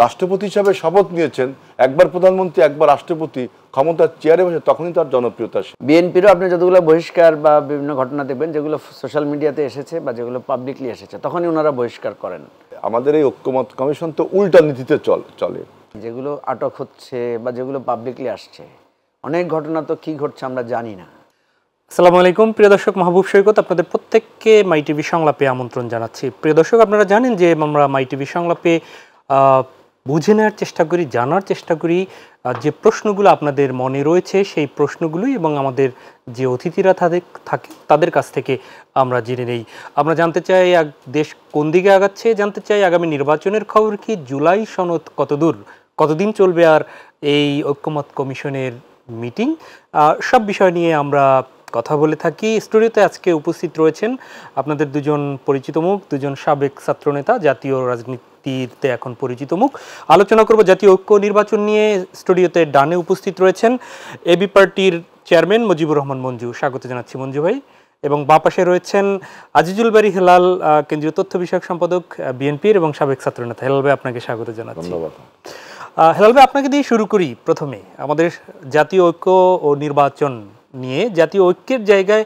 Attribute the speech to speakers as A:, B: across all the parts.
A: রাষ্ট্রপতি হিসাবে শপথ নিয়েছেন, একবার প্রধানমন্ত্রী একবার রাষ্ট্রপতি ক্ষমতার চেয়ারে বসে, তখনই তার জনপ্রিয়তা।
B: বিএনপিরও আপনি যতগুলো বহিষ্কার বা বিভিন্ন ঘটনা দেখবেন যেগুলো সোশ্যাল মিডিয়াতে এসেছে বা যেগুলো পাবলিকলি এসেছে, তখনই ওনারা বহিষ্কার করেন।
A: আমাদের এই ঐক্যমত কমিশন তো উল্টা নীতিতে চলে।
B: যেগুলো আটক হচ্ছে বা যেগুলো পাবলিকলি আসছে, অনেক ঘটনা তো কি ঘটছে আমরা জানি না।
C: আসসালামু আলাইকুম প্রিয় দর্শক, মাহবুব সৈকত আপনাদের প্রত্যেককে মাই টিভি সংলাপে আমন্ত্রণ জানাচ্ছি। প্রিয় দর্শক, আপনারা জানেন যে আমরা মাই টিভি সংলাপে বুঝে নেওয়ার চেষ্টা করি, জানার চেষ্টা করি যে প্রশ্নগুলো আপনাদের মনে রয়েছে সেই প্রশ্নগুলোই, এবং আমাদের যে অতিথিরা থাকে তাদের কাছ থেকে আমরা জেনে নেই। আমরা জানতে চাই দেশ কোন দিকে আগাচ্ছে, জানতে চাই আগামী নির্বাচনের খবর কি, জুলাই সনদ কতদূর, কতদিন চলবে আর এই ঐক্যমত কমিশনের মিটিং, সব বিষয় নিয়ে আমরা কথা বলে থাকি। স্টুডিওতে আজকে উপস্থিত রয়েছেন আপনাদের দুজন পরিচিত মুখ, দুজন সাবেক ছাত্রনেতা, জাতীয় রাজনীতিতে এখন পরিচিত মুখ। আলোচনা করব জাতীয় ঐক্য নির্বাচন নিয়ে। স্টুডিওতে ডানে উপস্থিত রয়েছেন এবি পার্টির চেয়ারম্যান মুজিবুর রহমান মঞ্জু, স্বাগত জানাচ্ছি মঞ্জু ভাই। এবং বাঁ পাশে রয়েছেন আজিজুল বারী হেলাল, কেন্দ্রীয় তথ্য বিষয়ক সম্পাদক বিএনপির এবং সাবেক ছাত্রনেতা। হেলাল ভাই, আপনাকে স্বাগত জানাচ্ছি।
A: ধন্যবাদ।
C: হেলাল ভাই, আপনাকে দিয়ে শুরু করি। প্রথমে আমাদের জাতীয় ঐক্য ও নির্বাচন নিয়ে, জাতীয় ঐক্যের জায়গায়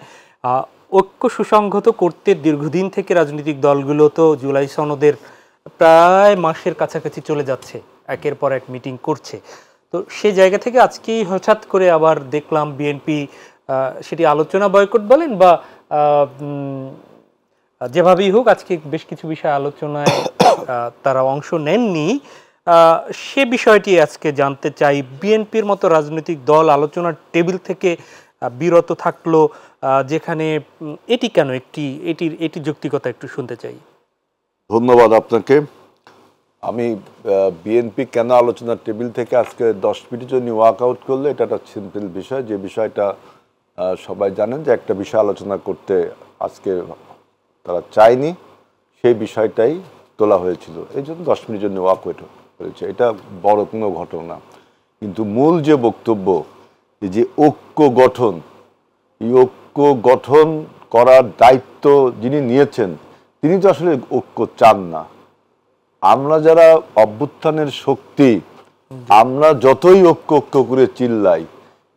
C: ঐক্য সুসংহত করতে দীর্ঘদিন থেকে রাজনৈতিক দলগুলো তো জুলাই সনদের প্রায় মাসের কাছাকাছি চলে যাচ্ছে, একের পর এক মিটিং করছে। তো সেই জায়গা থেকে আজকেই হঠাৎ করে আবার দেখলাম বিএনপি সেটি আলোচনা বয়কট বলেন বা যেভাবেই হোক, আজকে বেশ কিছু বিষয় আলোচনায় তারা অংশ নেননি। সে বিষয়টি আজকে জানতে চাই। বিএনপির মতো রাজনৈতিক দল আলোচনার টেবিল থেকে বিরত থাকলো, যেখানে এটি কেন, এটির যৌক্তিকতা একটু শুনতে চাই।
A: ধন্যবাদ আপনাকে। আমি বিএনপি কেন আলোচনার টেবিল থেকে আজকে 10 মিনিটের জন্য ওয়াক আউট করলে, এটা একটা সিম্পল বিষয়। যে বিষয়টা সবাই জানেন যে একটা বিষয় আলোচনা করতে আজকে তারা চায়নি, সেই বিষয়টাই তোলা হয়েছিল, এই জন্য 10 মিনিটের জন্য ওয়াক আউট হয়েছে। এটা বড় কোনো ঘটনা, কিন্তু মূল যে বক্তব্য, যে ঐক্য গঠন, এই ঐক্য গঠন করার দায়িত্ব যিনি নিয়েছেন তিনি তো আসলে ঐক্য চান না। আমরা যারা অভ্যুত্থানের শক্তি, আমরা যতই ঐক্য ঐক্য করে চিল্লাই,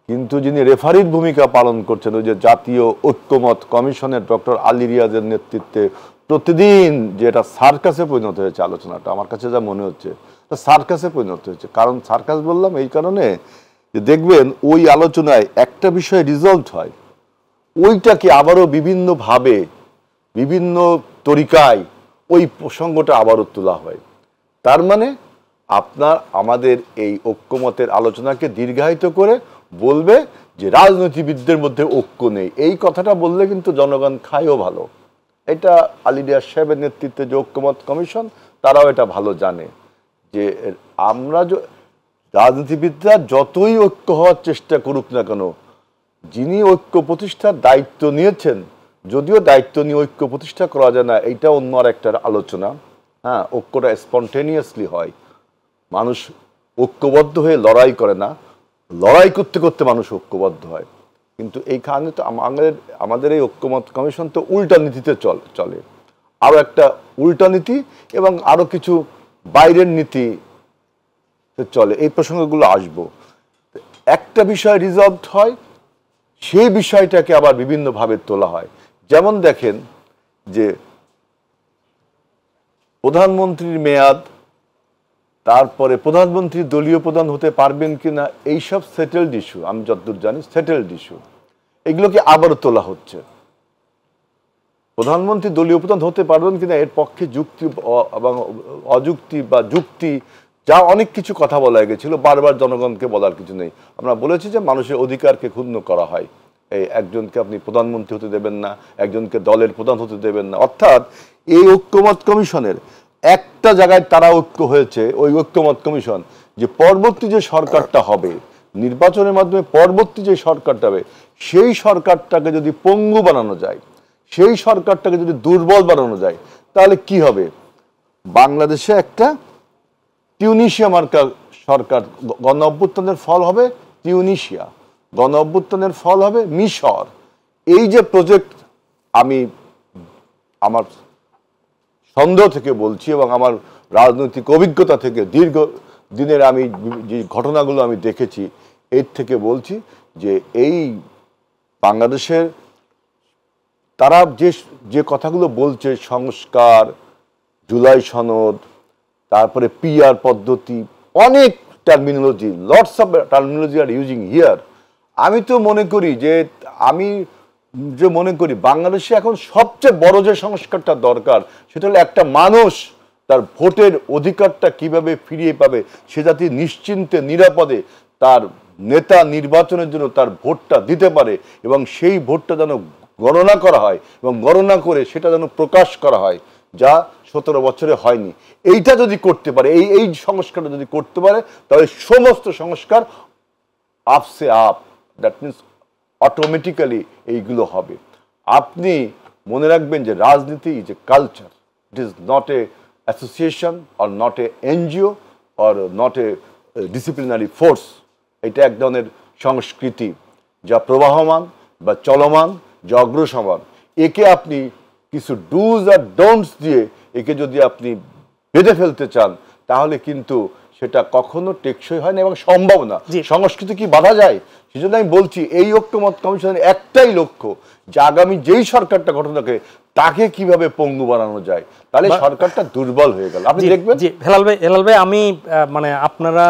A: কিন্তু যিনি রেফারির ভূমিকা পালন করছেন, ওই যে জাতীয় ঐক্যমত কমিশনের ডক্টর আলী রিয়াজের নেতৃত্বে প্রতিদিন যে এটা সার্কাসে পরিণত হয়েছে, আলোচনাটা আমার কাছে যা মনে হচ্ছে সার্কাসে পরিণত হয়েছে। কারণ সার্কাস বললাম এই কারণে যে দেখবেন ওই আলোচনায় একটা বিষয় রিজলভ হয়, ওইটাকে আবারও বিভিন্নভাবে বিভিন্ন তরিকায় ওই প্রসঙ্গটা আবারও তোলা হয়। তার মানে আমাদের এই ঐক্যমতের আলোচনাকে দীর্ঘায়িত করে বলবে যে রাজনীতিবিদদের মধ্যে ঐক্য নেই। এই কথাটা বললে কিন্তু জনগণ খায়ও ভালো। এটা আলী রিয়াজ সাহেবের নেতৃত্বে যে ঐক্যমত কমিশন, তারাও এটা ভালো জানে যে আমরা রাজনীতিবিদরা যতই ঐক্য হওয়ার চেষ্টা করুক না কেন, যিনি ঐক্য প্রতিষ্ঠার দায়িত্ব নিয়েছেন, যদিও দায়িত্ব নিয়ে ঐক্য প্রতিষ্ঠা করা যায় না, এইটা অন্য আর একটা আলোচনা। হ্যাঁ, ঐক্যটা স্পন্টেনিয়াসলি হয়, মানুষ ঐক্যবদ্ধ হয়ে লড়াই করে না, লড়াই করতে করতে মানুষ ঐক্যবদ্ধ হয়। কিন্তু এইখানে তো আমাদের এই ঐক্যমত কমিশন তো উল্টা নীতিতে চলে, আরও একটা উল্টা নীতি এবং আরও কিছু বাইরের নীতি চলে। এই প্রসঙ্গগুলো আসবো। একটা বিষয় রিজলভ হয়, সেই বিষয়টাকে আবার বিভিন্নভাবে তোলা হয়। যেমন দেখেন যে প্রধানমন্ত্রীর মেয়াদ, তারপরে প্রধানমন্ত্রী দলীয় প্রধান হতে পারবেন কিনা, এইসব সেটেলড ইস্যু, আমি যতদূর জানি সেটেলড ইস্যু, এগুলোকে আবারও তোলা হচ্ছে। প্রধানমন্ত্রী দলীয় প্রধান হতে পারবেন কিনা, এর পক্ষে যুক্তি এবং অযুক্তি বা যুক্তি যা অনেক কিছু কথা বলা গেছিল, বারবার জনগণকে বলার কিছু নেই। আমরা বলেছি যে মানুষের অধিকারকে ক্ষুণ্ণ করা হয়, এই একজনকে আপনি প্রধানমন্ত্রী হতে দেবেন না, একজনকে দলের প্রধান হতে দেবেন না। অর্থাৎ এই ঐক্যমত কমিশনের একটা জায়গায় তারা ঐক্য হয়েছে, ওই ঐক্যমত কমিশন, যে পরবর্তী যে সরকারটা হবে নির্বাচনের মাধ্যমে, পরবর্তী যে সরকারটা হবে, সেই সরকারটাকে যদি পঙ্গু বানানো যায়, সেই সরকারটাকে যদি দুর্বল বানানো যায়, তাহলে কি হবে? বাংলাদেশে একটা টিউনিশিয়া মার্কা সরকার, গণ অভ্যুত্থানের ফল হবে টিউনিশিয়া, গণ অভ্যুত্থানের ফল হবে মিশর। এই যে প্রজেক্ট, আমি আমার সন্দেহ থেকে বলছি এবং আমার রাজনৈতিক অভিজ্ঞতা থেকে দীর্ঘ দিনের আমি যে ঘটনাগুলো আমি দেখেছি এর থেকে বলছি যে এই বাংলাদেশের তারা যে কথাগুলো বলছে, সংস্কার, জুলাই সনদ, তারপরে পিআর পদ্ধতি, অনেক terminology, lots of terminology are using here. আমি তো মনে করি বাংলাদেশে এখন সবচেয়ে বড় যে সংস্কারটা দরকার সেটা হলো একটা মানুষ তার ভোটের অধিকারটা কিভাবে ফিরিয়ে পাবে, সে যাতে নিশ্চিন্তে নিরাপদে তার নেতা নির্বাচনের জন্য তার ভোটটা দিতে পারে এবং সেই ভোটটা যেন গণনা করা হয় এবং গণনা করে সেটা যেন প্রকাশ করা হয়, যা 17 বছরে হয়নি। এইটা যদি করতে পারে, এই সংস্কারটা যদি করতে পারে, তাহলে সমস্ত সংস্কার আপসে আপ, দ্যাট মিনস অটোমেটিক্যালি এইগুলো হবে। আপনি মনে রাখবেন যে রাজনীতি is a culture, it is not a association or not a NGO or not a disciplinary force. এটা এক ধরনের সংস্কৃতি যা প্রবাহমান বা চলমান, যা অগ্রসমান। একে আপনি কিছু ডুজ আর ডোন্টস দিয়ে একে যদি আপনি বেঁধে ফেলতে চান তাহলে কিন্তু সেটা কখনো টেকসই হয় না এবং সম্ভব না। সংস্কৃতি কি বাধা যায়? সেজন্য আমি বলছি এই ঐক্যমত কমিশনের একটাই লক্ষ্য যে আগামী যেই সরকারটা গঠন থাকে তাকে কিভাবে পঙ্গু বানানো যায়, তাহলে সরকারটা দুর্বল হয়ে গেল। আপনি দেখবেন।
C: হেলাল ভাই, আমি মানে আপনারা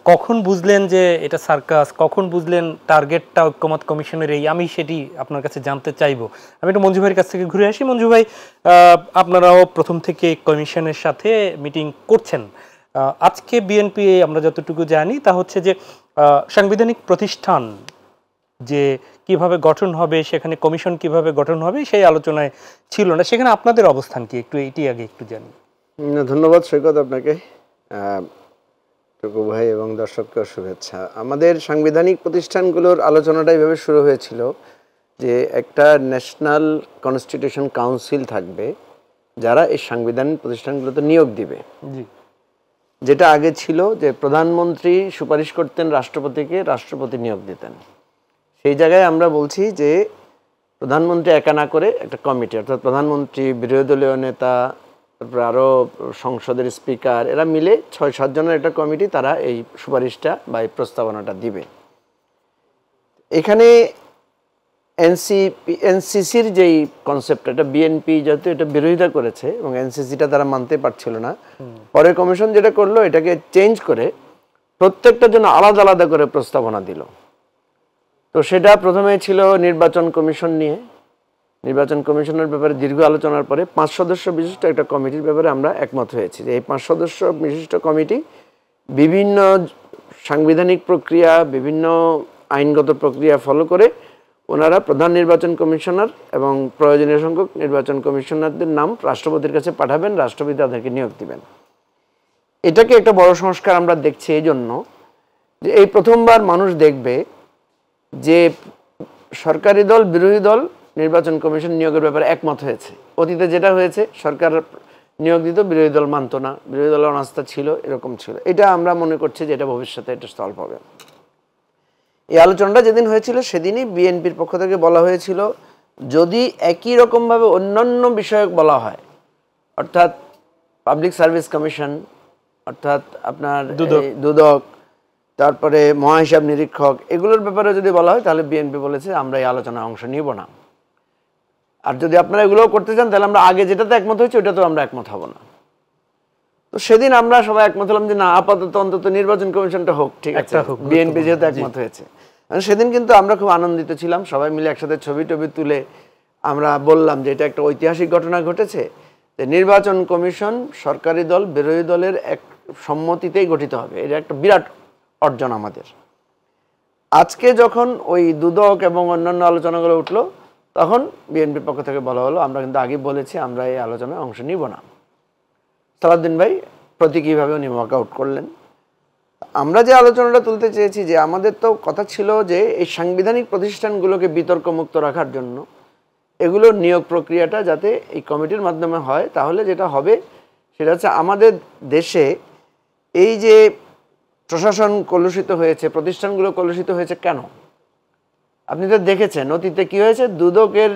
C: কখন বুঝলেন যে এটা সার্কাস, কখন বুঝলেন টার্গেটটা ঐক্যমত কমিশনের এই, আমি সেটি আপনার কাছে জানতে চাইবো। আমি একটু মঞ্জু ভাইয়ের কাছ থেকে ঘুরে আসি। মঞ্জু ভাই, আপনারাও প্রথম থেকে কমিশনের সাথে মিটিং করছেন। আজকে বিএনপি আমরা যতটুকু জানি তা হচ্ছে যে সাংবিধানিক প্রতিষ্ঠান যে কিভাবে গঠন হবে, সেখানে কমিশন কিভাবে গঠন হবে সেই আলোচনায় ছিল না। সেখানে আপনাদের অবস্থান কি, একটু এটি আগে একটু জানি।
B: ধন্যবাদ সৈকত আপনাকে, টুকু ভাই এবং দর্শককে শুভেচ্ছা। আমাদের সাংবিধানিক প্রতিষ্ঠানগুলোর আলোচনাটা এইভাবে শুরু হয়েছিল যে একটা ন্যাশনাল কনস্টিটিউশন কাউন্সিল থাকবে যারা এই সাংবিধানিক প্রতিষ্ঠানগুলোতে নিয়োগ দিবে। যেটা আগে ছিল যে প্রধানমন্ত্রী সুপারিশ করতেন রাষ্ট্রপতিকে, রাষ্ট্রপতি নিয়োগ দিতেন। সেই জায়গায় আমরা বলছি যে প্রধানমন্ত্রী একা না করে একটা কমিটি, অর্থাৎ প্রধানমন্ত্রী, বিরোধী দলীয় নেতা, তারপরে আরও সংসদের স্পিকার, এরা মিলে 6-7 জনের একটা কমিটি, তারা এই সুপারিশটা বা এই প্রস্তাবনাটা দিবে। এখানে এনসিসির যেই কনসেপ্ট, এটা বিএনপি যেহেতু এটা বিরোধিতা করেছে এবং এনসিসিটা তারা মানতে পারছিল না, পরে কমিশন যেটা করলো এটাকে চেঞ্জ করে প্রত্যেকটার জন্য আলাদা আলাদা করে প্রস্তাবনা দিল। তো সেটা প্রথমে ছিল নির্বাচন কমিশন নিয়ে। নির্বাচন কমিশনের ব্যাপারে দীর্ঘ আলোচনার পরে 5 সদস্য বিশিষ্ট একটা কমিটির ব্যাপারে আমরা একমত হয়েছি যে এই 5 সদস্য বিশিষ্ট কমিটি বিভিন্ন সাংবিধানিক প্রক্রিয়া, বিভিন্ন আইনগত প্রক্রিয়া ফলো করে ওনারা প্রধান নির্বাচন কমিশনার এবং প্রয়োজনীয় সংখ্যক নির্বাচন কমিশনারদের নাম রাষ্ট্রপতির কাছে পাঠাবেন, রাষ্ট্রপতি তাদেরকে নিয়োগ দিবেন। এটাকে একটা বড় সংস্কার আমরা দেখছি এই জন্য যে এই প্রথমবার মানুষ দেখবে যে সরকারি দল, বিরোধী দল নির্বাচন কমিশন নিয়োগের ব্যাপারে একমত হয়েছে। অতীতে যেটা হয়েছে, সরকার নিয়োগ দিত, বিরোধী দল মানত না, বিরোধী দলের অনাস্থা ছিল, এরকম ছিল। এটা আমরা মনে করছি যে এটা ভবিষ্যতে এটা সলভ হবে। এই আলোচনাটা যেদিন হয়েছিল সেদিনই বিএনপির পক্ষ থেকে বলা হয়েছিল যদি একই রকমভাবে অন্যান্য বিষয়ক বলা হয়, অর্থাৎ পাবলিক সার্ভিস কমিশন, অর্থাৎ আপনার দুদক, তারপরে মহাহিসাব নিরীক্ষক, এগুলোর ব্যাপারে যদি বলা হয় তাহলে বিএনপি বলেছে আমরা এই আলোচনায় অংশ নিব না। আর যদি আপনারা এগুলোও করতে চান তাহলে আমরা আগে যেটাতে একমত হয়েছে ওটাতেও আমরা একমত হব না। তো সেদিন আমরা সবাই একমত হলাম যে না, আপাতত অন্তত নির্বাচন কমিশনটা হোক, ঠিক আছে, বিএনপি যেহেতু একমত হয়েছে। সেদিন কিন্তু আমরা খুব আনন্দিত ছিলাম, সবাই মিলে একসাথে ছবি টবি তুলে আমরা বললাম যে এটা একটা ঐতিহাসিক ঘটনা ঘটেছে, যে নির্বাচন কমিশন সরকারি দল, বিরোধী দলের এক সম্মতিতেই গঠিত হবে। এটা একটা বিরাট অর্জন আমাদের। আজকে যখন ওই দুদক এবং অন্যান্য আলোচনাগুলো উঠলো তখন বিএনপির পক্ষ থেকে বলা হলো আমরা কিন্তু আগে বলেছি আমরা এই আলোচনায় অংশ নিব না। সালাউদ্দিন ভাই প্রতীকীভাবে উনি ওয়াক আউট করলেন। আমরা যে আলোচনাটা তুলতে চেয়েছি যে আমাদের তো কথা ছিল যে এই সাংবিধানিক প্রতিষ্ঠানগুলোকে বিতর্কমুক্ত রাখার জন্য এগুলোর নিয়োগ প্রক্রিয়াটা যাতে এই কমিটির মাধ্যমে হয়, তাহলে যেটা হবে সেটা হচ্ছে আমাদের দেশে এই যে প্রশাসন কলুষিত হয়েছে, প্রতিষ্ঠানগুলো কলুষিত হয়েছে কেন? আপনি তো দেখেছেন অতীতে কি হয়েছে, দুদকের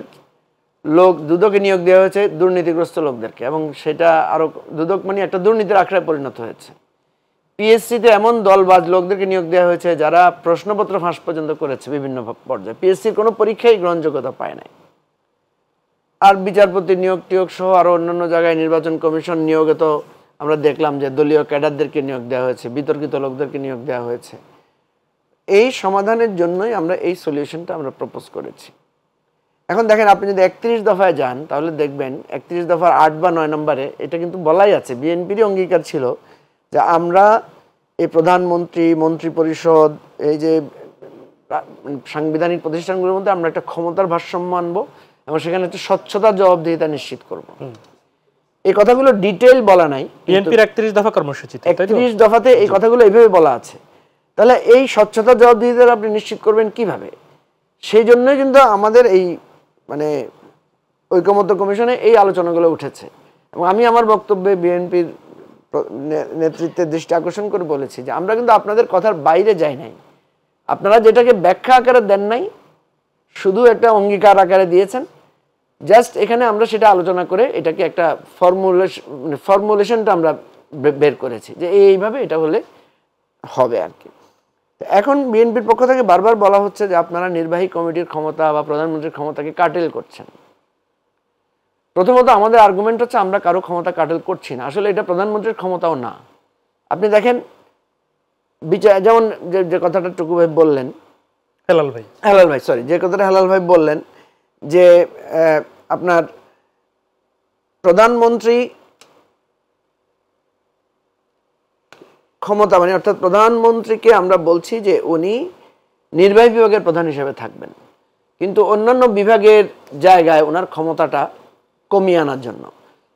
B: লোক দুদকে নিয়োগ দেওয়া হয়েছে দুর্নীতিগ্রস্ত লোকদেরকে, এবং সেটা আরো দুদক মানে একটা দুর্নীতির আখড়ায় পরিণত হয়েছে। পিএসসিতে এমন দলবাজ লোকদেরকে নিয়োগ দেওয়া হয়েছে যারা প্রশ্নপত্র ফাঁস পর্যন্ত করেছে বিভিন্ন পর্যায়ে, পিএসসির কোনো পরীক্ষাই গ্রহণযোগ্যতা পায় নাই। আর বিচারপতি নিয়োগ টিয়োগ সহ আরো অন্যান্য জায়গায় নির্বাচন কমিশন নিয়োগে তো আমরা দেখলাম যে দলীয় ক্যাডারদেরকে নিয়োগ দেওয়া হয়েছে, বিতর্কিত লোকদেরকে নিয়োগ দেওয়া হয়েছে। এই সমাধানের জন্যই আমরা এই সলিউশনটা আমরা প্রপোজ করেছি। এখন দেখেন, আপনি যদি 31 দফায় যান তাহলে দেখবেন 31 দফার 8 বা 9 নম্বরে এটা কিন্তু বলাই আছে, বিএনপিরই অঙ্গীকার ছিল যে আমরা এই প্রধানমন্ত্রী, মন্ত্রী পরিষদ, এই যে সাংবিধানিক প্রতিষ্ঠানগুলোর মধ্যে আমরা একটা ক্ষমতার ভারসাম্য আনবো এবং সেখানে একটা স্বচ্ছতা, জবাবদিহিতা নিশ্চিত করব। এই কথাগুলো ডিটেইল বলা নাই,
C: বিএনপির 31 দফা কর্মসূচিতে
B: 31 দফাতে এই কথাগুলো এইভাবে বলা আছে। তাহলে এই স্বচ্ছতা, জবাবদিহিতা আপনি নিশ্চিত করবেন কিভাবে? সেই জন্যই কিন্তু আমাদের এই মানে ঐকমত্য কমিশনে এই আলোচনাগুলো উঠেছে। এবং আমি আমার বক্তব্যে বিএনপির নেতৃত্বের দৃষ্টি আকর্ষণ করে বলেছি যে আমরা কিন্তু আপনাদের কথার বাইরে যাই নাই, আপনারা যেটাকে ব্যাখ্যা আকারে দেন নাই, শুধু একটা অঙ্গীকার আকারে দিয়েছেন। জাস্ট এখানে আমরা সেটা আলোচনা করে এটাকে একটা ফর্মুলেশনটা আমরা বের করেছি যে এইভাবে এটা হলে হবে আর কি। এখন বিএনপির পক্ষ থেকে বারবার বলা হচ্ছে যে আপনারা নির্বাহী কমিটির ক্ষমতা বা প্রধানমন্ত্রীর ক্ষমতাকে কাটেল করছেন। প্রথমত আমাদের আর্গুমেন্ট হচ্ছে আমরা কারো ক্ষমতা কাটেল করছি না, আসলে এটা প্রধানমন্ত্রীর ক্ষমতাও না। আপনি দেখেন বিচার, যেমন যে কথাটা টুকু ভাই বললেন,
C: হেলাল ভাই
B: সরি, যে কথাটা হেলাল ভাই বললেন যে আপনার প্রধানমন্ত্রী ক্ষমতা মানে অর্থাৎ প্রধানমন্ত্রীকে আমরা বলছি যে উনি নির্বাহী বিভাগের প্রধান হিসেবে থাকবেন, কিন্তু অন্যান্য বিভাগের জায়গায় ওনার ক্ষমতাটা কমিয়ে আনার জন্য।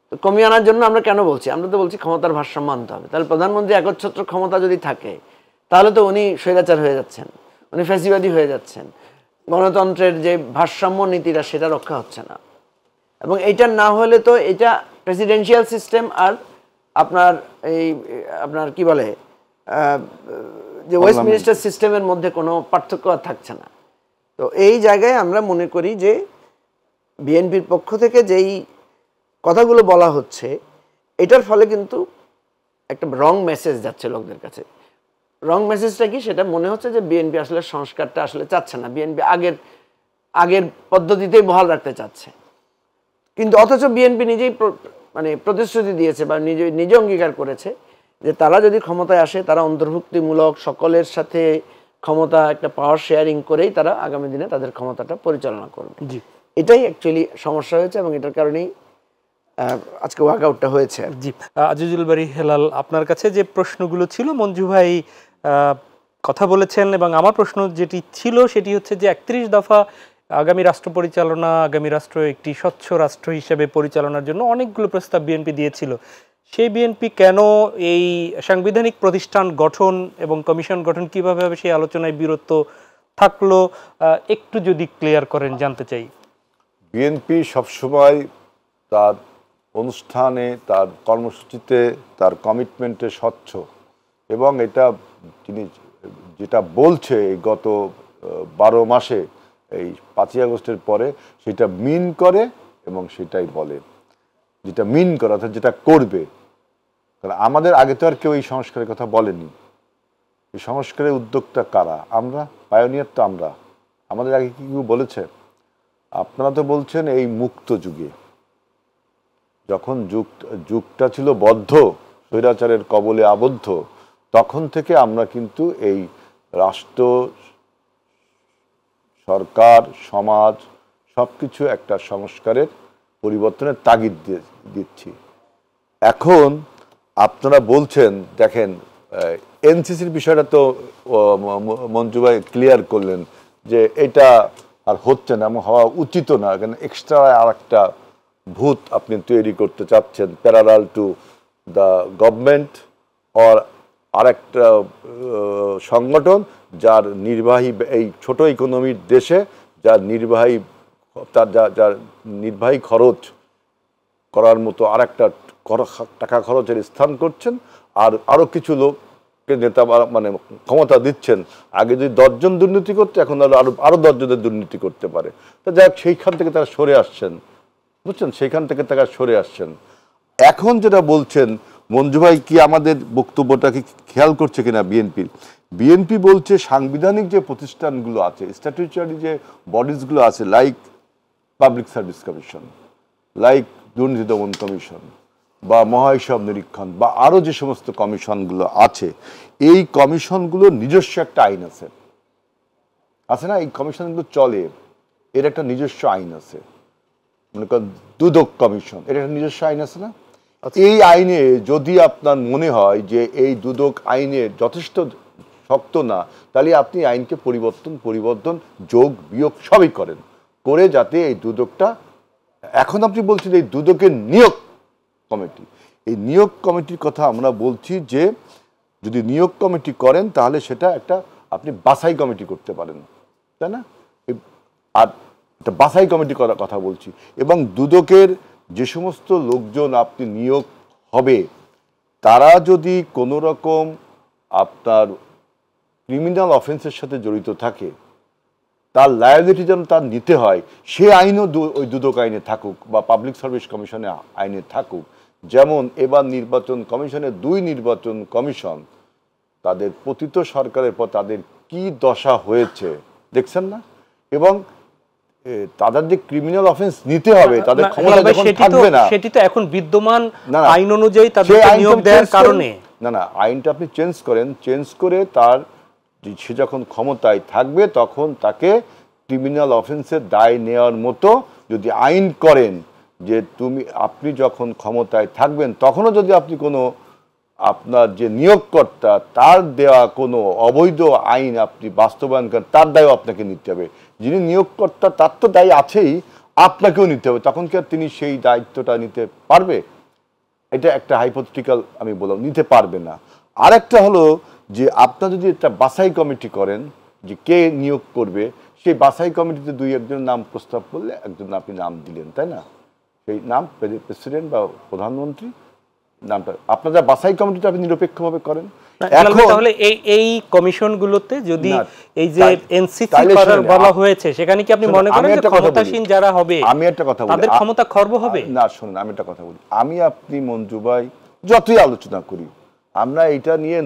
B: তো কমিয়ে আনার জন্য আমরা কেন বলছি? আমরা তো বলছি ক্ষমতার ভারসাম্য আনতে হবে। তাহলে প্রধানমন্ত্রী একচ্ছত্র ক্ষমতা যদি থাকে তাহলে তো উনি স্বৈরাচার হয়ে যাচ্ছেন, উনি ফ্যাসিবাদী হয়ে যাচ্ছেন, গণতন্ত্রের যে ভারসাম্য নীতিটা সেটা রক্ষা হচ্ছে না। এবং এইটা না হলে তো এটা প্রেসিডেন্সিয়াল সিস্টেম আর আপনার এই আপনার কি বলে যে ওয়েস্টমিনিস্টার সিস্টেমের মধ্যে কোনো পার্থক্য আর থাকছে না। তো এই জায়গায় আমরা মনে করি যে বিএনপির পক্ষ থেকে যেই কথাগুলো বলা হচ্ছে এটার ফলে কিন্তু একটা রং মেসেজ যাচ্ছে লোকদের কাছে। রং মেসেজটা কি? সেটা মনে হচ্ছে যে বিএনপি আসলে সংস্কারটা আসলে চাচ্ছে না, বিএনপি আগের পদ্ধতিতেই বহাল রাখতে চাচ্ছে। কিন্তু অথচ বিএনপি নিজেই মানে প্রতিশ্রুতি দিয়েছে বা নিজে অঙ্গীকার করেছে যে তারা যদি ক্ষমতায় আসে তারা অন্তর্ভুক্তিমূলক সকলের সাথে ক্ষমতা একটা পাওয়ার শেয়ারিং করেই তারা আগামী দিনে তাদের ক্ষমতাটা পরিচালনা করবে। এটাই অ্যাকচুয়ালি সমস্যা হয়েছে এবং এটার কারণেই আজকে ওয়াকআউটটা হয়েছে।
C: জি, আজিজুল বারী হেলাল, আপনার কাছে যে প্রশ্নগুলো ছিল মঞ্জু ভাই কথা বলেছেন এবং আমার প্রশ্ন যেটি ছিল সেটি হচ্ছে যে 31 দফা আগামী রাষ্ট্র পরিচালনা, আগামী রাষ্ট্র একটি স্বচ্ছ রাষ্ট্র হিসেবে পরিচালনার জন্য অনেকগুলো প্রস্তাব বিএনপি দিয়েছিল। সেই বিএনপি কেন এই সাংবিধানিক প্রতিষ্ঠান গঠন এবং কমিশন গঠন কিভাবে হবে সেই আলোচনায় বিরত থাকলো, একটু যদি ক্লিয়ার করেন জানতে চাই।
A: বিএনপি সবসময় তার অনুষ্ঠানে, তার কর্মসূচিতে, তার কমিটমেন্টে স্বচ্ছ এবং এটা তিনি যেটা বলছে গত 12 মাসে এই 5ই আগস্টের পরে সেটা মিন করে এবং সেটাই বলে, যেটা মিন করে অর্থাৎ যেটা করবে। কারণ আমাদের আগে তো আর কেউ এই সংস্কারের কথা বলেনি। এই সংস্কারের উদ্যোক্তা কারা? আমরা, পায়োনিয়ার তো আমরা। আমাদের আগে কি কেউ বলেছে? আপনারা তো বলছেন এই মুক্ত যুগে, যখন যুগটা ছিল বদ্ধ, স্বৈরাচারের কবলে আবদ্ধ, তখন থেকে আমরা কিন্তু এই রাষ্ট্র, সরকার, সমাজ সবকিছু একটা সংস্কারের পরিবর্তনের তাগিদ দিচ্ছি। এখন আপনারা বলছেন, দেখেন এনসিসির বিষয়টা তো মঞ্জু ভাই ক্লিয়ার করলেন যে এটা আর হচ্ছে না, এমন হওয়া উচিত না। কেন এক্সট্রা আর একটা ভূত আপনি তৈরি করতে চাচ্ছেন, parallel to the government or আরেকটা সংগঠন যার নির্বাহী, এই ছোট ইকোনমির দেশে যার নির্বাহী খরচ করার মতো আরেকটা টাকা খরচের স্থান করছেন, আর আরও কিছু লোককে নেতা মানে ক্ষমতা দিচ্ছেন। আগে যদি 10 জন দুর্নীতি করতে, এখন আরো 10 জনের দুর্নীতি করতে পারে। তো যাই হোক, সেইখান থেকে তারা সরে আসছেন বুঝছেন, সেখান থেকে তারা সরে আসছেন। এখন যেটা বলছেন মঞ্জু ভাই, কি আমাদের বক্তব্যটাকে খেয়াল করছে কিনা বিএনপি বলছে সাংবিধানিক যে প্রতিষ্ঠানগুলো আছে, স্ট্যাটিউটারি যে বডিজগুলো আছে, like public service commission, like দুর্নীতি দমন কমিশন বা মহাহিসাব নিরীক্ষণ বা আরও যে সমস্ত কমিশনগুলো আছে, এই কমিশনগুলোর নিজস্ব একটা আইন আছে না? এই কমিশনগুলো চলে, এর একটা নিজস্ব আইন আছে। মনে করেন দুদক কমিশন, এর একটা নিজস্ব আইন আছে না? এই আইনে যদি আপনার মনে হয় যে এই দুদক আইনে যথেষ্ট শক্ত না, তাহলে আপনি আইনকে পরিবর্তন যোগ বিয়োগ সবই করেন, করে যাতে এই দুদকটা, এখন আপনি বলছেন এই দুদকের নিয়োগ কমিটি, এই নিয়োগ কমিটির কথা আমরা বলছি যে যদি নিয়োগ কমিটি করেন তাহলে সেটা একটা আপনি বাছাই কমিটি করতে পারেন, তাই না? আর একটা বাছাই কমিটি করার কথা বলছি। এবং দুদকের যে সমস্ত লোকজন আপনি নিয়োগ হবে, তারা যদি কোনো রকম আপনার ক্রিমিনাল অফেন্সের সাথে জড়িত থাকে, তার লায়াবিলিটি যেন তার নিতে হয়, সে আইনও ওই দুদক আইনে থাকুক বা পাবলিক সার্ভিস কমিশনে আইনে থাকুক। যেমন এবার নির্বাচন কমিশনের 2 নির্বাচন কমিশন, তাদের পতিত সরকারের পর তাদের কি দশা হয়েছে দেখছেন না? এবং তাদের যে ক্রিমিনাল অফেন্স নিতে হবে, তাদের ক্ষমতা যখন থাকবে না,
C: সেটি তো এখন বিদ্যমান আইন অনুযায়ী তাদের নিয়োগ দেওয়ার কারণে
A: না, আইনটা আপনি চেঞ্জ করে তার সে যখন ক্ষমতায় থাকবে তখন তাকে ক্রিমিনাল অফেন্সের দায় নেওয়ার মতো যদি আইন করেন, যে আপনি যখন ক্ষমতায় থাকবেন তখনও যদি আপনি কোনো আপনার যে নিয়োগকর্তা তার দেওয়া কোনো অবৈধ আইন আপনি বাস্তবায়ন করেন, তার দায়ও আপনাকে নিতে হবে। যিনি নিয়োগকর্তা তার তো দায় আছেই, আপনাকেও নিতে হবে। তখন কি আর তিনি সেই দায়িত্বটা নিতে পারবে? এটা একটা হাইপোথেটিক্যাল, আমি বললাম, নিতে পারবে না। আরেকটা হলো যে আপনার যদি একটা বাছাই কমিটি করেন যে কে নিয়োগ করবে, সেই বাছাই কমিটিতে 2-1 নাম প্রস্তাব করলে একজন আপনি নাম দিলেন, তাই না? সেই নাম প্রেসিডেন্ট বা প্রধানমন্ত্রী নামটা আপনারা বাছাই কমিটিটা আপনি নিরপেক্ষভাবে করেন।
C: এখন তাহলে এই কমিশনগুলোতে যদি এই যে এনসিসি করার বলা হয়েছে, সেখানে কি আপনি মনে করেন যে ক্ষমতাসীন যারা হবে
A: আমি একটা কথা বলি,
C: তাদের ক্ষমতা খর্ব হবে?
A: না, শুনুন, আমি একটা কথা বলি। আমি আপনি মঞ্জু ভাই যতই আলোচনা করি, আমরা এটা নিয়ে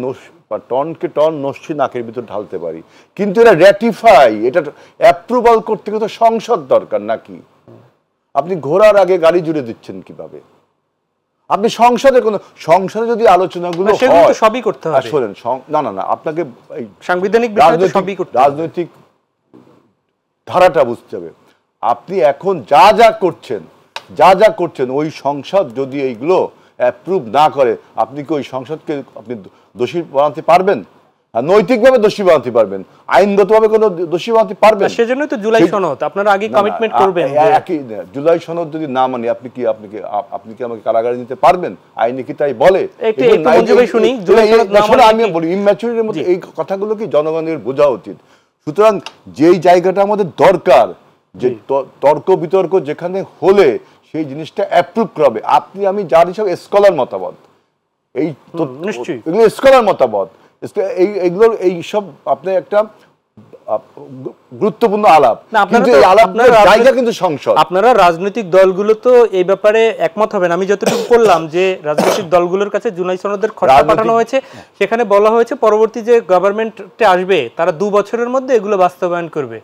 A: টনকে টন নস্যি নাকের ভিতর ঢালতে পারি, কিন্তু এটা র্যাটিফাই, এটা অ্যাপ্রুভাল করতে গেলে তো সংসদ দরকার নাকি? আপনি ঘোড়ার আগে গাড়ি জুড়ে দিচ্ছেন কিভাবে? আপনি সংসদে যদি আলোচনাগুলো হয়,
C: সবই করতে হবে।
A: শোনেন, না, আপনাকে
C: সাংবিধানিক
A: রাজনৈতিক ধারাটা বুঝতে হবে। আপনি এখন যা যা করছেন ওই সংসদ যদি এইগুলো অ্যাপ্রুভ না করে, আপনি কি ওই সংসদকে আপনি দোষী বানাতে পারবেন? নৈতিকভাবে দোষী বানাতে পারবেন, আইনগতভাবে কোনো দোষী বানাতে পারবেন?
C: সেজন্যই তো জুলাই সনদ, আপনারা আগে কমিটমেন্ট করবেন।
A: জুলাই সনদ যদি না মানি, আপনি কি আমাকে কারাগারে নিতে পারবেন? আইনে কি তাই বলে? আমি বলি ইম্যাচুরিটির মধ্যে এই কথাগুলো কি জনগণের বোঝা উচিত। সুতরাং যেই জায়গাটা আমাদের দরকার, যে তর্ক বিতর্ক যেখানে হলে সেই জিনিসটা অ্যাপ্রুভ করবে। আমি যার হিসাবে স্কলার মতামত, এই এগুলো স্কলার মতামত, এইগুলোর এইসব আপনি একটা গুরুত্বপূর্ণ আলাপ, কিন্তু এই আলাপের জায়গা কিন্তু সংসদ।
C: আপনারা রাজনৈতিক দলগুলো তো এই ব্যাপারে একমত হবেন। আমি যতটুকু বললাম যে রাজনৈতিক দলগুলোর কাছে জুলাই সনদের খসড়া পাঠানো হয়েছে, সেখানে বলা হয়েছে পরবর্তী যে গভর্নমেন্টে আসবে তারা 2 বছরের মধ্যে এগুলো বাস্তবায়ন করবে,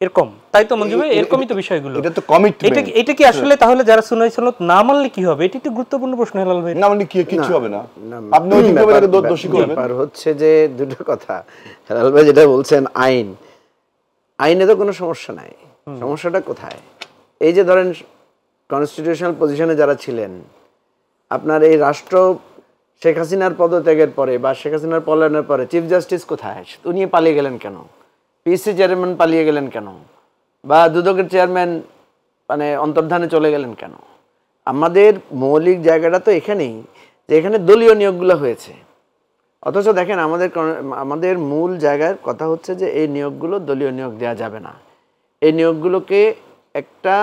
C: এরকম। তাই তো মঞ্জু ভাই, এরকমই তো বিষয়গুলো।
A: এটা তো কমিটমেন্ট।
C: এটা কি আসলে তাহলে যারা জুলাই সনদ না মানলে কি হবে? এটি তো গুরুত্বপূর্ণ প্রশ্ন। হেলাল ভাই,
A: না মানলে কিছু হবে না, আপনি নৈতিকভাবে দোষী করবেন।
B: ব্যাপার হচ্ছে যে দুটো কথা। হেলাল ভাই যেটা বলছেন, আইনে তো কোনো সমস্যা নাই। সমস্যাটা কোথায়? এই যে ধরেন কনস্টিটিউশনাল পজিশনে যারা ছিলেন, আপনার এই রাষ্ট্র শেখ হাসিনার পদত্যাগের পরে বা শেখ হাসিনার পলায়নের পরে চিফ জাস্টিস কোথায়? উনি পালিয়ে গেলেন কেন? পিসি চেয়ারম্যান পালিয়ে গেলেন কেন? বা দুদকের চেয়ারম্যান মানে অন্তর্ধানে চলে গেলেন কেন? আমাদের মৌলিক জায়গাটা তো এখানেই, যে এখানে দলীয় নিয়োগগুলো হয়েছে। অথচ দেখেন আমাদের মূল জায়গার কথা হচ্ছে যে এই নিয়োগগুলো দলীয় নিয়োগ দেওয়া যাবে না। এই নিয়োগগুলোকে একটা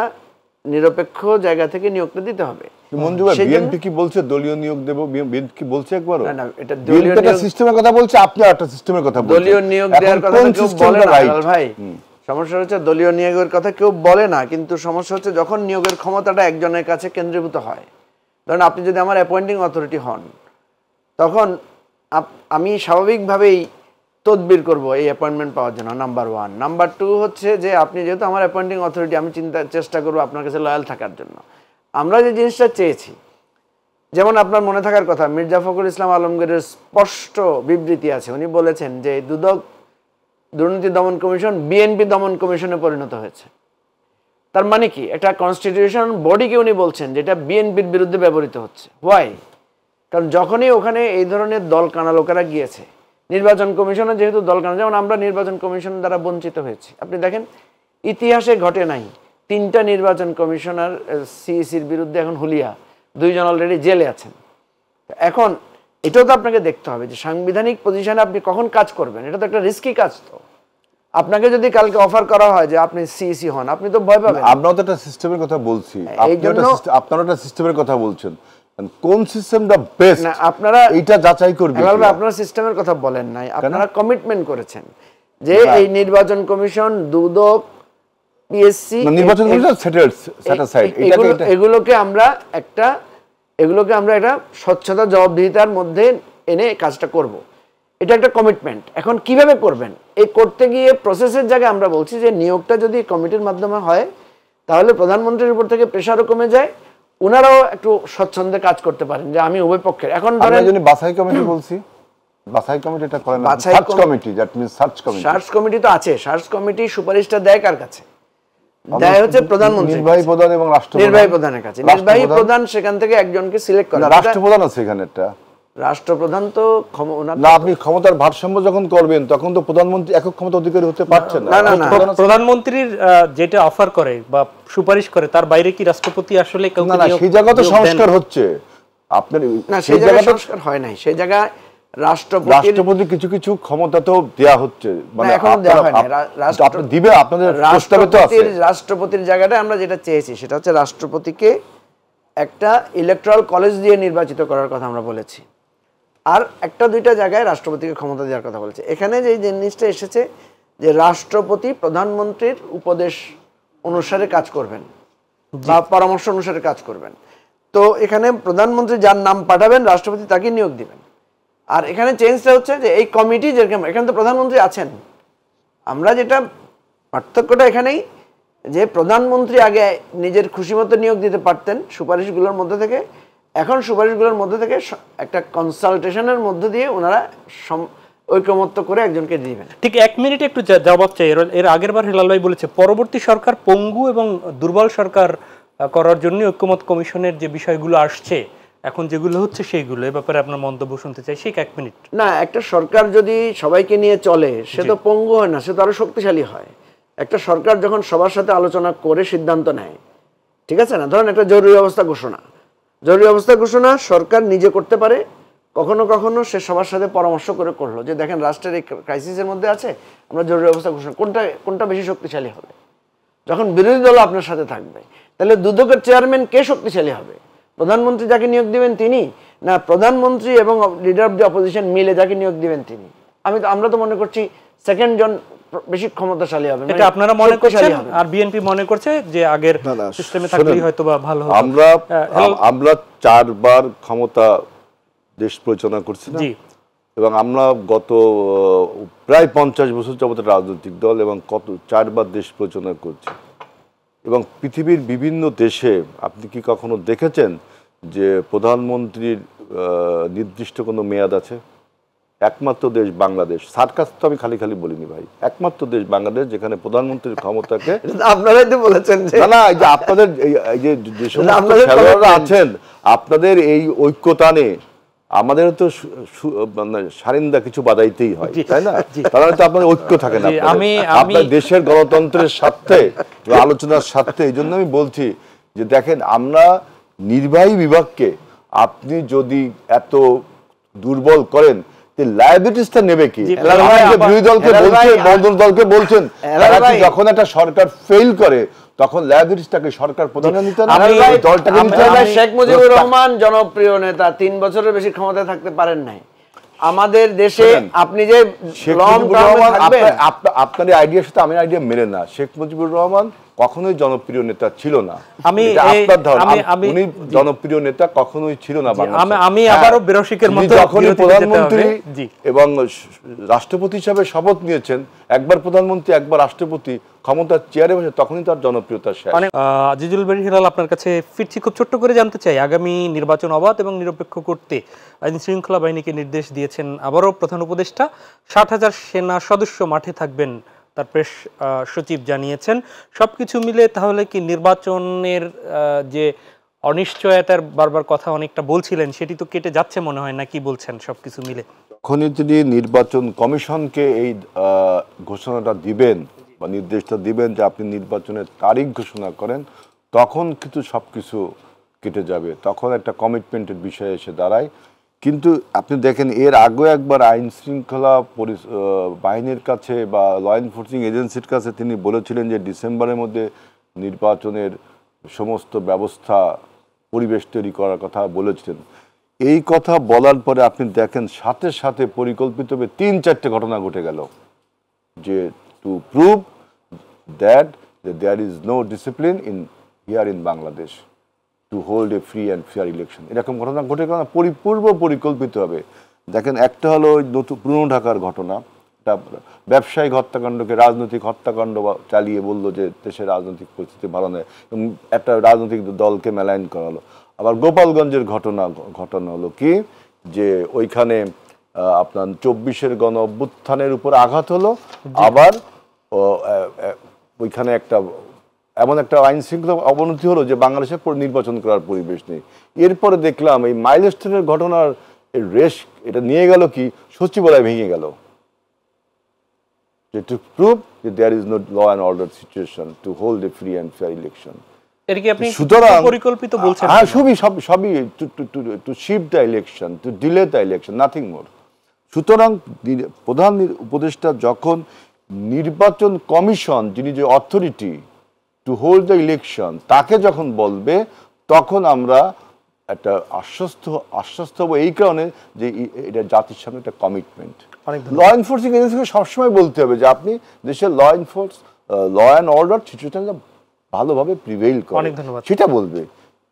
B: নিরপেক্ষ জায়গা থেকে নিয়োগটা দিতে হবে।
A: মঞ্জু ভাই, বিএনপি কি বলছে দলীয় নিয়োগ দেব? বিএনপি কি বলছে একবারও? না, এটা দলীয় সিস্টেমের কথা বলছে, আপনি একটা সিস্টেমের কথা বলছেন।
B: দলীয় নিয়োগ দেওয়ার কথা কেউ বলে না ভাই। সমস্যা হচ্ছে দলীয় নিয়োগের কথা কেউ বলে না, কিন্তু সমস্যা হচ্ছে যখন নিয়োগের ক্ষমতাটা একজনের কাছে কেন্দ্রীভূত হয়। ধরেন আপনি যদি আমার অ্যাপয়েন্টিং অথরিটি হন, তখন আমি স্বাভাবিকভাবেই তদবির করব এই অ্যাপয়েন্টমেন্ট পাওয়ার জন্য, নাম্বার 1। নাম্বার 2 হচ্ছে যে আপনি যেহেতু আমার অ্যাপয়েন্টিং অথরিটি, আমি চেষ্টা করবো আপনার কাছে লয়াল থাকার জন্য। আমরা যে জিনিসটা চেয়েছি, যেমন আপনার মনে থাকার কথা, মির্জা ফখরুল ইসলাম আলমগীরের স্পষ্ট বিবৃতি আছে, উনি বলেছেন যে দুদক দুর্নীতি দমন কমিশন বিএনপি দমন কমিশনে পরিণত হয়েছে। তার মানে কি, একটা কনস্টিটিউশন বডিকে উনি বলছেন যেটা বিএনপির বিরুদ্ধে ব্যবহৃত হচ্ছে। হোয়াই? কারণ যখনই ওখানে এই ধরনের দল কানা লোকেরা গিয়েছে, নির্বাচন কমিশনে যেহেতু দল কানা, যেমন আমরা নির্বাচন কমিশন দ্বারা বঞ্চিত হয়েছি। আপনি দেখেন ইতিহাসে ঘটে নাই, 3টা নির্বাচন কমিশনার সিইসির বিরুদ্ধে এখন হুলিয়া, 2 জন অলরেডি জেলে আছেন। এখন এটাও তো আপনাকে দেখতে হবে যে সাংবিধানিক পজিশনে আপনি কখন কাজ করবেন, এটা তো একটা রিস্কি কাজ। তো আপনাকে যদি কালকে অফার করা হয় যে আপনি সিইসি হন, আপনি তো ভয় পাবেন।
A: আমরাও তো একটা সিস্টেমের কথা বলছি, আপনারা একটা সিস্টেমের কথা বলছেন, কোন সিস্টেমটা বেস্ট
B: না আপনারা
A: এটা যাচাই করবেন।
B: আপনারা সিস্টেমের কথা বলেন নাই, আপনারা কমিটমেন্ট করেছেন যে এই নির্বাচন কমিশন, দুদক, পিএসসি,
A: নির্বাচন কমিশন সেট অ্যাসাইড,
B: এগুলোকে আমরা একটা স্বচ্ছতা জবাবদিহিতার মধ্যে এনে কাজটা করব। এটা একটা কমিটমেন্ট। এখন কিভাবে করবেন, এই করতে গিয়ে প্রসেসের জায়গায় আমরা বলছি যে নিয়োগটা যদি কমিটির মাধ্যমে হয়, তাহলে প্রধানমন্ত্রীর উপর থেকে প্রেশারও কমে যায়, ওনারাও একটু স্বচ্ছন্দে কাজ করতে পারেন যে আমি উভয় পক্ষের। এখন
A: ধরেন যদি বাছাই কমিটি বলছি, বাছাই কমিটিটা করেন না, search committee, that means search committee
B: তো আছে। সার্চ কমিটি সুপারিশটা দেয় কার কাছে? দেয় হচ্ছে প্রধানমন্ত্রী,
A: নির্বাহী প্রধান এবং
B: নির্বাহী প্রধানের কাছে। নির্বাহী প্রধান সেখান থেকে একজনকে সিলেক্ট করে।
A: রাষ্ট্রপ্রধান আছে এখানে একটা,
B: রাষ্ট্রপ্রধান তো
A: না, আপনি ক্ষমতার ভারসাম্য যখন করবেন তখন তো প্রধানমন্ত্রী একক ক্ষমতা অধিকারী হতে পারছেন না।
C: প্রধানমন্ত্রীর যেটা অফার করে বা সুপারিশ করে তার বাইরে কি রাষ্ট্রপতি আসলে
A: না, সেই জায়গা তো সংস্কার হচ্ছে আপনার,
B: না সেই জায়গায় সংস্কার হয় নাই। সেই জায়গায়
A: রাষ্ট্রপতি কিছু কিছু ক্ষমতা তো দেয়া হচ্ছে,
B: মানে এখন দেয়া হয় না।
A: আপনি দিবে, আপনাদের প্রস্তাবে তো আছে।
B: রাষ্ট্রপতির জায়গাটা আমরা যেটা চেয়েছি সেটা হচ্ছে রাষ্ট্রপতিকে একটা ইলেকট্রাল কলেজ দিয়ে নির্বাচিত করার কথা আমরা বলেছি, আর 1-2টা জায়গায় রাষ্ট্রপতিকে ক্ষমতা দেওয়ার কথা বলেছে। এখানে যে জিনিসটা এসেছে যে রাষ্ট্রপতি প্রধানমন্ত্রীর উপদেশ অনুসারে কাজ করবেন বা পরামর্শ অনুসারে কাজ করবেন। তো এখানে প্রধানমন্ত্রী যার নাম পাঠাবেন রাষ্ট্রপতি তাকে নিয়োগ দিবেন। আর এখানে চেঞ্জটা হচ্ছে যে এই কমিটি যেরকম, এখানে তো প্রধানমন্ত্রী আছেন, আমরা যেটা পার্থক্যটা এখানেই যে প্রধানমন্ত্রী আগে নিজের খুশি মতো নিয়োগ দিতে পারতেন সুপারিশগুলোর মধ্যে থেকে, এখন সুপারিশগুলোর মধ্যে থেকে একটা কনসালটেশনের মধ্য দিয়ে ওনারা ঐকমত্য করে একজনকে দিবেন।
C: ঠিক 1 মিনিট একটু জবাব চাই। এর আগের বার হেলাল ভাই বলেছে পরবর্তী সরকার পঙ্গু এবং দুর্বল সরকার করার জন্য ঐকমত্য কমিশনের যে বিষয়গুলো আসছে, এখন যেগুলো হচ্ছে সেইগুলো, এ ব্যাপারে আপনার মন্তব্য শুনতে চাই। সেই 1 মিনিট।
B: না, একটা সরকার যদি সবাইকে নিয়ে চলে সে তো পঙ্গু হয় না, সে তো আরো শক্তিশালী হয়। একটা সরকার যখন সবার সাথে আলোচনা করে সিদ্ধান্ত নেয়, ঠিক আছে না? ধরেন একটা জরুরি অবস্থা ঘোষণা সরকার নিজে করতে পারে, কখনো কখনো সে সবার সাথে পরামর্শ করে করলো যে দেখেন রাষ্ট্রের এই ক্রাইসিসের মধ্যে আছে, আমরা জরুরি অবস্থা ঘোষণা, কোনটা বেশি শক্তিশালী হবে? যখন বিরোধী দল আপনার সাথে থাকবে, তাহলে দুদকের চেয়ারম্যান কে শক্তিশালী হবে? প্রধানমন্ত্রী যাকে নিয়োগ দিবেন তিনি, না প্রধানমন্ত্রী এবং লিডার অফ দি অপোজিশন মিলে যাকে নিয়োগ দিবেন তিনি? আমরা তো মনে করছি সেকেন্ড জন বেশি ক্ষমতাশালী হবে।
C: এটা আপনারা মনে করছেন, আর বিএনপি মনে করছে যে আগের সিস্টেমে থাকলেই হয়তো বা ভালো হতো।
A: আমরা 4 বার ক্ষমতা দেশ পরিচালনা করছি না, এবং আমরা গত প্রায় 50 বছর যাবত রাজনৈতিক দল এবং 4 বার দেশ পরিচালনা করছি। এবং পৃথিবীর বিভিন্ন দেশে আপনি কি কখনো দেখেছেন যে প্রধানমন্ত্রীর নির্দিষ্ট কোনো মেয়াদ আছে? একমাত্র দেশ বাংলাদেশ, সার্কাস তো আমি খালি বলিনি ভাই, একমাত্র দেশ বাংলাদেশ যেখানে প্রধানমন্ত্রীর ক্ষমতাকে
B: আপনারাই তো বলেছেন যে
A: না, এই যে আপনাদের এই যে সমস্ত খেলোয়াড়রা আছেন, আপনাদের এই ঐক্যতানে আমাদের তো মানে সারিন্দা কিছু বাদাইতেই হয়, তাই না? তাহলে তো আপনাদের ঐক্য থাকে না আপনার দেশের গণতন্ত্রের স্বার্থে, আলোচনার স্বার্থে। এই জন্য আমি বলছি যে দেখেন, আমরা নির্বাহী বিভাগকে আপনি যদি এত দুর্বল করেন, লায়াবিলিটিসটা নেবে কি? বিরোধী দলকে বলছেন, বন্ধু দলকে বলছেন, যখন একটা সরকার ফেল করে তখন লায়াবিলিটিসটাকে সরকার প্রধান নিতে না, দলটাকে নিতে হবে।
B: শেখ মুজিবুর রহমান জনপ্রিয় নেতা, 3 বছরের বেশি ক্ষমতায় থাকতে পারেন নাই, আমাদের দেশে আপনি যে
A: শেখ
B: লং
A: মুজিবুর
B: টার্মে
A: রহমান
B: থাকবেন,
A: আপনার আইডিয়ার সাথে আমার আইডিয়া মেলে না। শেখ মুজিবুর রহমান কখনোই জনপ্রিয় নেতা ছিল না। এটা আপনার ধারণা। উনি জনপ্রিয় নেতা কখনোই ছিল না বাংলাদেশে।
C: আমি আবারও বেরসিকের মতো
A: যখনই প্রধানমন্ত্রী এবং রাষ্ট্রপতি হিসেবে শপথ নিয়েছেন, একবার প্রধানমন্ত্রী একবার রাষ্ট্রপতি ক্ষমতার চেয়ারে বসে, তখনই তার জনপ্রিয়তা শেষ।
C: আজিজুল বারী হিলাল, আপনার কাছে ফিরছি, খুব ছোট্ট করে জানতে চাই, আগামী নির্বাচন অবাধ এবং নিরপেক্ষ করতে আইন শৃঙ্খলা বাহিনীকে নির্দেশ দিয়েছেন আবারও প্রধান উপদেষ্টা। 60,000 সেনা সদস্য মাঠে থাকবেন, তার প্রেস সচিব জানিয়েছেন। সবকিছু মিলে তাহলে কি নির্বাচনের যে অনিশ্চয়তার বারবার কথা অনেকটা বলছিলেন, সেটি তো কেটে যাচ্ছে মনে হয়, না কি বলছেন সবকিছু মিলে?
A: যখনই তিনি নির্বাচন কমিশনকে এই ঘোষণাটা দিবেন বা নির্দেশটা দিবেন যে আপনি নির্বাচনের তারিখ ঘোষণা করেন, তখন কিন্তু সবকিছু কেটে যাবে, তখন একটা কমিটমেন্টের বিষয় এসে দাঁড়ায়। কিন্তু আপনি দেখেন, এর আগেও একবার আইন শৃঙ্খলা বাহিনীর কাছে বা ল এনফোর্সিং এজেন্সির কাছে তিনি বলেছিলেন যে ডিসেম্বরের মধ্যে নির্বাচনের সমস্ত ব্যবস্থা পরিবেশ তৈরি করার কথা বলেছিলেন। এই কথা বলার পরে আপনি দেখেন সাথে সাথে পরিকল্পিতভাবে 3-4টে ঘটনা ঘটে গেল, যে to prove that there is no discipline here in Bangladesh to hold a free and fair election. এরকম ঘটনা ঘটে গেল পূর্ব পরিকল্পিত হবে। দেখেন, একটা হলো ওই পুরনো ঢাকার ঘটনা, ব্যবসায়িক হত্যাকাণ্ডকে রাজনৈতিক হত্যাকাণ্ড চালিয়ে বললো যে দেশের রাজনৈতিক পরিস্থিতি ভালো নয়, একটা রাজনৈতিক দলকে মেলাইন করা হলো। আবার গোপালগঞ্জের ঘটনা হলো কি, যে ওইখানে আপনার 24-এর গণ অভ্যুত্থানের উপর আঘাত হলো, আবার ওইখানে এমন একটা আইন শৃঙ্খলা অবনতি হলো যে বাংলাদেশে নির্বাচন করার পরিবেশ নেই। এরপরে দেখলাম এই মাইলস্টোনের ঘটনার রেশ এটা নিয়ে গেল কি, সচিবালয় ভেঙে গেল, to prove that there is no law and order situation to hold a free and fair election.
C: এর কি আপনি পরিকল্পিত বলছেন?
A: হ্যাঁ, সবই to shift the election, to delay the election, nothing more. সুতরাং প্রধান উপদেষ্টা যখন নির্বাচন কমিশন, যিনি যে authority to hold the election, তাকে যখন বলবে, তখন আমরা একটা আশ্বস্ত হবো, এই কারণে যে এটা জাতির সামনে একটা কমিটমেন্ট। ল এনফোর্সিং এজেন্সিকে সবসময় বলতে হবে যে আপনি দেশের ল অ্যান্ড অর্ডার সিচুয়েশনটা ভালোভাবে প্রিভেইল করে, সেটা বলবে।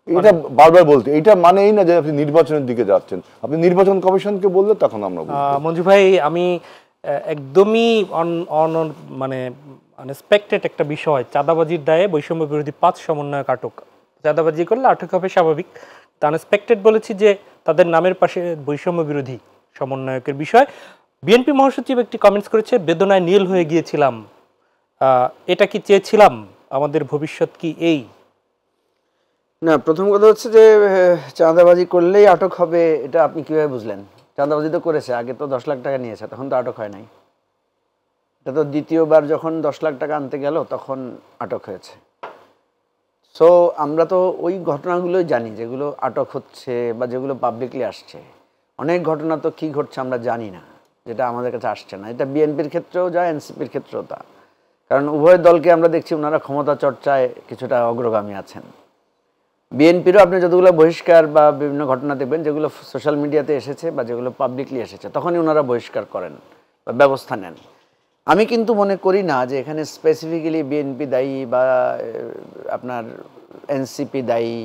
A: এটা বারবার বলতে, এটা মানেই না যে আপনি নির্বাচনের দিকে যাচ্ছেন। আপনি নির্বাচন কমিশনকে বললে তখন আমরা বলবো।
C: মঞ্জু ভাই, আমি একদমই মানে আনএক্সপেক্টেড একটা বিষয়, চাঁদাবাজির দায়ে বৈষম্য বিরোধী 5 সমন্বয়ক আটক। চাঁদাবাজি করলে আটক হবে স্বাভাবিক, আনএক্সপেক্টেড বলেছি যে তাদের নামের পাশে বৈষম্য বিরোধী সমন্বয়কের বিষয়। বিএনপি মহাসচিব একটি কমেন্টস করেছে, বেদনায় নীল হয়ে গিয়েছিলাম। এটা কি চেয়েছিলাম? আমাদের ভবিষ্যৎ কি এই?
B: না, প্রথম কথা হচ্ছে যে চাঁদাবাজি করলেই আটক হবে, এটা আপনি কিভাবে বুঝলেন? চাঁদাবাজি তো করেছে, আগে তো 10 লাখ টাকা নিয়েছে, তখন তো আটক হয় নাই। এটা তো দ্বিতীয়বার যখন 10 লাখ টাকা আনতে গেল তখন আটক হয়েছে। সো আমরা তো ওই ঘটনাগুলোই জানি যেগুলো আটক হচ্ছে বা যেগুলো পাবলিকলি আসছে। অনেক ঘটনা তো কী ঘটছে আমরা জানি না, যেটা আমাদের কাছে আসছে না। এটা বিএনপির ক্ষেত্রেও যা, এনসিপির ক্ষেত্রেও তা। কারণ উভয় দলকে আমরা দেখছি ওনারা ক্ষমতা চর্চায় কিছুটা অগ্রগামী আছেন। বিএনপিরও আপনি যতগুলো বহিষ্কার বা বিভিন্ন ঘটনা দেখবেন যেগুলো সোশ্যাল মিডিয়াতে এসেছে বা যেগুলো পাবলিকলি এসেছে, তখনই ওনারা বহিষ্কার করেন বা ব্যবস্থা নেন। আমি কিন্তু মনে করি না যে এখানে স্পেসিফিক্যালি বিএনপি দায়ী বা আপনার এনসিপি দায়ী।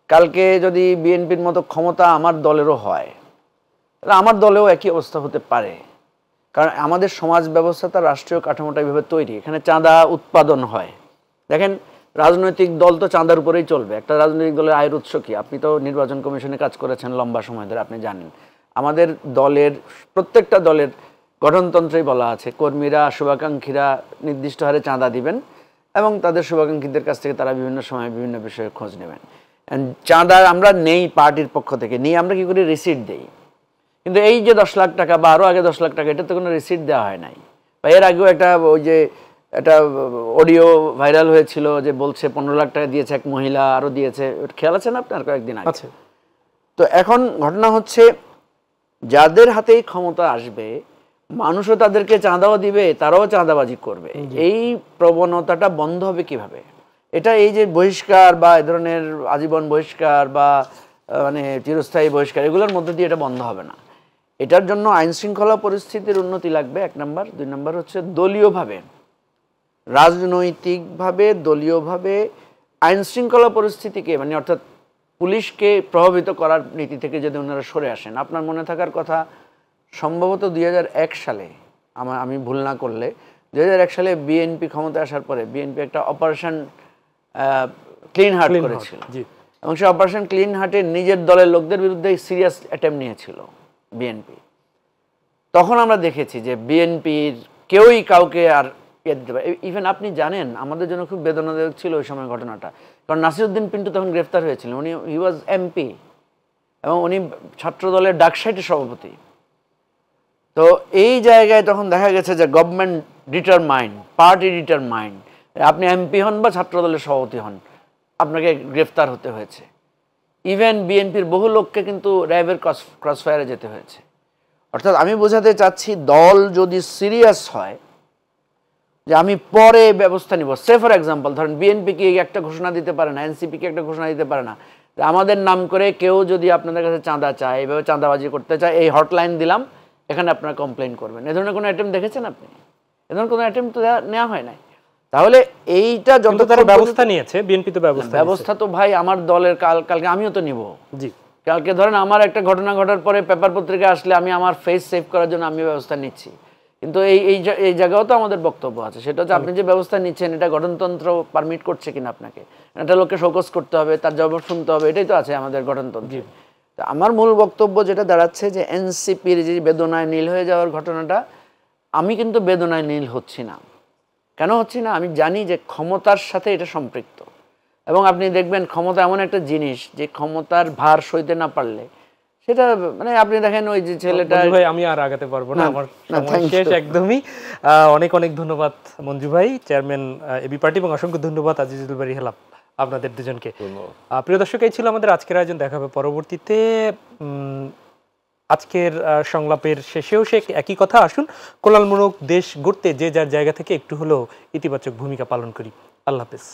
B: কালকে যদি বিএনপির মতো ক্ষমতা আমার দলেরও হয়, তাহলে আমার দলেও একই অবস্থা হতে পারে। কারণ আমাদের সমাজ ব্যবস্থা, তার রাষ্ট্রীয় কাঠামোটা এইভাবে তৈরি, এখানে চাঁদা উৎপাদন হয়। দেখেন, রাজনৈতিক দল তো চাঁদার উপরেই চলবে। একটা রাজনৈতিক দলের আয়ের উৎস কি? আপনি তো নির্বাচন কমিশনে কাজ করেছেন লম্বা সময় ধরে, আপনি জানেন। আমাদের দলের প্রত্যেকটা দলের গঠনতন্ত্রেই বলা আছে কর্মীরা, শুভাকাঙ্ক্ষীরা নির্দিষ্ট হারে চাঁদা দিবেন এবং তাদের শুভাকাঙ্ক্ষীদের কাছ থেকে তারা বিভিন্ন সময় বিভিন্ন বিষয়ে খোঁজ নেবেন। চাঁদা আমরা নেই পার্টির পক্ষ থেকে, নিয়ে আমরা কি করি? রিসিট দেই। কিন্তু এই যে 10 লাখ টাকা বা আরও আগে 10 লাখ টাকা, এটা তো কোনো রিসিট দেওয়া হয় নাই। বা এর আগেও একটা অডিও ভাইরাল হয়েছিল যে বলছে 15 লাখ টাকা দিয়েছে এক মহিলা, আরও দিয়েছে, খেয়াল আছে না আপনার? কয়েকদিন আগে। তো এখন ঘটনা হচ্ছে, যাদের হাতেই ক্ষমতা আসবে মানুষও তাদেরকে চাঁদাও দিবে, তারাও চাঁদাবাজি করবে। এই প্রবণতাটা বন্ধ হবে কিভাবে? এটা এই যে বহিষ্কার বা এ ধরনের আজীবন বহিষ্কার বা মানে চিরস্থায়ী বহিষ্কার, এগুলোর মধ্যে দিয়ে এটা বন্ধ হবে না। এটার জন্য আইন শৃঙ্খলা পরিস্থিতির উন্নতি লাগবে, 1 নাম্বার। 2 নাম্বার হচ্ছে দলীয় পরিস্থিতির উন্নতি লাগবে। 1 নাম্বার হচ্ছে দলীয়ভাবে, রাজনৈতিকভাবে, দলীয়ভাবে আইন শৃঙ্খলা পরিস্থিতিকে মানে অর্থাৎ পুলিশকে প্রভাবিত করার নীতি থেকে যদি ওনারা সরে আসেন। আপনার মনে থাকার কথা, সম্ভবত 2001 সালে, আমি ভুল না করলে 2001 সালে বিএনপি ক্ষমতায় আসার পরে বিএনপি একটা অপারেশন ক্লিন হার্ট করেছিল, এবং সেই অপারেশন ক্লিন হার্টে নিজের দলের লোকদের বিরুদ্ধে সিরিয়াস অ্যাটেম্প নিয়েছিল বিএনপি। তখন আমরা দেখেছি যে বিএনপির কেউই কাউকে আর দিতে পারে। ইভেন আপনি জানেন, আমাদের জন্য খুব বেদনাদায়ক ছিল ওই সময় ঘটনাটা, কারণ নাসিরউদ্দিন পিন্টু তখন গ্রেফতার হয়েছিলেন। হি ওয়াজ এমপি এবং উনি ছাত্র দলের ডাকসাইটের সভাপতি। তো এই জায়গায় তখন দেখা গেছে যে গভর্নমেন্ট ডিটারমাইন্ড, পার্টি ডিটারমাইন্ড, আপনি এমপি হন বা ছাত্র দলের সভাপতি হন, আপনাকে গ্রেফতার হতে হয়েছে। ইভেন বিএনপির বহু লোককে কিন্তু র্যাবের ক্রসফায়ারে যেতে হয়েছে। অর্থাৎ আমি বোঝাতে চাচ্ছি, দল যদি সিরিয়াস হয় যে আমি পরে ব্যবস্থা নিব, সে ফর এক্সাম্পল ধরেন বিএনপিকে একটা ঘোষণা দিতে পারে না, এনসিপিকে একটা ঘোষণা দিতে পারে না, আমাদের নাম করে কেউ যদি আপনাদের কাছে চাঁদা চায়, এইভাবে চাঁদাবাজি করতে চায়, এই হটলাইন দিলাম, এখানে আপনারা কমপ্লেন করবেন। এ ধরনের কোনো অ্যাটেম্প দেখেছেন আপনি? এ ধরনের কোনো অ্যাটেম্প তো নেওয়া হয় নাই। তাহলে এইটা যত
C: তারা ব্যবস্থা নিয়েছে, বিএনপি তো
B: ব্যবস্থা তো ভাই আমার দলের কালকে আমিও তো নিব। জি, কালকে ধরেন আমার একটা ঘটনা ঘটার পরে পেপার পত্রিকা আসলে আমি আমার ফেস সেভ করার জন্য আমি ব্যবস্থা নিচ্ছি, কিন্তু এই জায়গাও তো আমাদের বক্তব্য আছে। সেটা হচ্ছে আপনি যে ব্যবস্থা নিচ্ছেন এটা গঠনতন্ত্র পারমিট করছে কিনা আপনাকে, একটা লোককে শোকজ করতে হবে, তার জবাব শুনতে হবে, এটাই তো আছে আমাদের গঠনতন্ত্রে। তো আমার মূল বক্তব্য যেটা দাঁড়াচ্ছে যে এনসিপির যে বেদনায় নীল হয়ে যাওয়ার ঘটনাটা, আমি কিন্তু বেদনায় নীল হচ্ছি না। কেন হচ্ছি না? আমি জানি যে ক্ষমতার সাথে এটা সম্পৃক্ত, এবং আপনি দেখবেন ক্ষমতা এমন একটা জিনিস যে ক্ষমতার ভার সইতে না পারলে সেটা মানে আপনি দেখেন ওই যে ছেলেটা,
C: ভাই আমি আর আগাতে পারবো না, আমার সময় শেষ একদমই। অনেক অনেক ধন্যবাদ মঞ্জু ভাই, চেয়ারম্যান এবি পার্টি, এবং অসংখ্য ধন্যবাদ আজিজুল বারী হেলাল, আপনাদের দুজনকে। প্রিয় দর্শক, এই ছিল আমাদের আজকের আয়োজন। দেখা হবে পরবর্তীতে। আজকের সংলাপের শেষেও সে একই কথা, আসুন কল্যাণমূলক দেশ গড়তে যে যার জায়গা থেকে একটু হলেও ইতিবাচক ভূমিকা পালন করি। আল্লাহ হাফেজ।